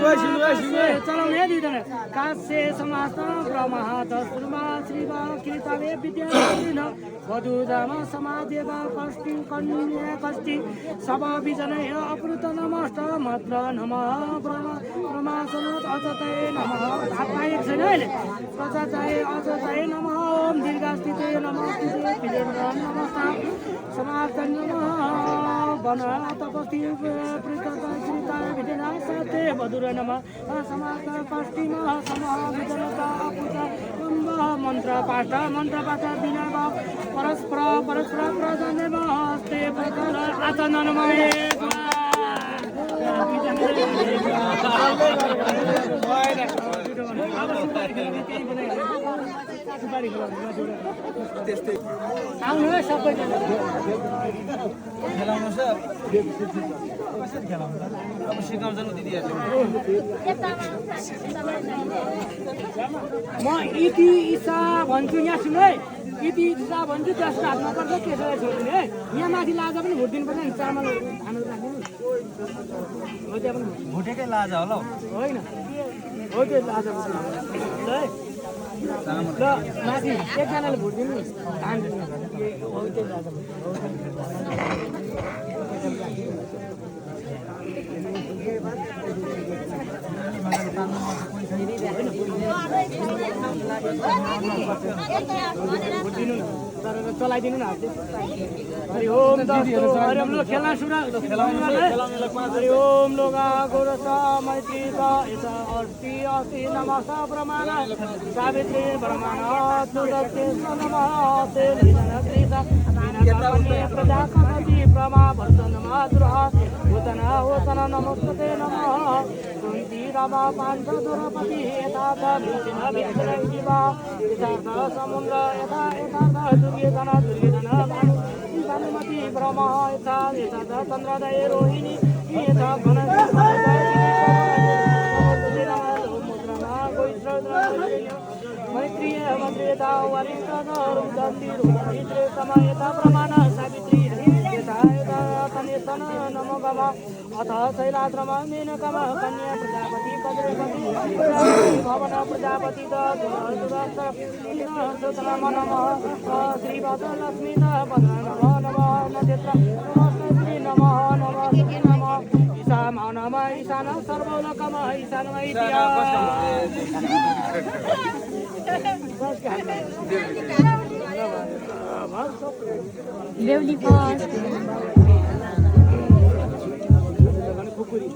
चलाउने दिँदैन काश्य समास्त ब्रह्मात श्रीमा श्रीवा कृतवे विद्यान वधुधाम समादेव कष्टि कन्या कष्टि सब विजनय अप्रुत नमस्त मात्र नमः ब्रह्मासन अजतय नमः आत्मायक छैन अहिले प्रजातय अजतय नमः ओम दीर्घस्थिते नमस्ते विजयन नमस्ता समार्तन नमः वन तपस्ति पृथ्वीता विजयना सत्य वधुर नमः समार्त कष्टिम समः विजनता अपुता मंत्र पाठ बिना परस्पर प्रजनमस्ते प्रकल आचनमये आउनु सबैजना खेलाउनु सर कसरी खेलाउनु अब सिकाउँछ नि दिदीहरूले म इति ईसा भन्छु यहाँ सुन है इति ईसा भन्छु त्यसको हातमा पर्छ त्यसलाई छोड्दिनु है यहाँ माथि लाजा पनि भुटिदिनु पर्छ नि चामल खानु राख्दिनु हो त्यहाँ पनि भुटेकै लाजा होला हौ होइन हो त्यो लाजा है ल माथि एकजनाले भुटिदिनु नि धान दिनु हो त्यो लाजा चलाइदिनु न हरि ओम हरि लोग खेलना सुना हरि ओम लोग गोरस मैत्री यथा अस्ति अस्ति नमः ब्रह्मण सावित्री ब्रह्मण तुलसी नमः प्रजापति ब्रह्मा वर्तन मातृः होतन नमस्ते नमः कुंती रामा पांच द्रौपदी यथार्थ यथार्थ समुद्र यथार्थ दुर्योधन भानुमती ब्रह्म यथार्थ चंद्रोदय रोहिणी यथा मैत्रीय मद्रेता यथा प्रमाण सावित्री नमो गम अथ शैलाद्रमा मेनकम कन्या प्रजापति कद्रेपति भवन प्रजापति नम श्रीभद्र लक्ष्मी नमो नमो नक्षत्र नमस्ते नमः नमः ईशान नम ईशान सर्वलोकम ईशान बेहुली पास खुकुरी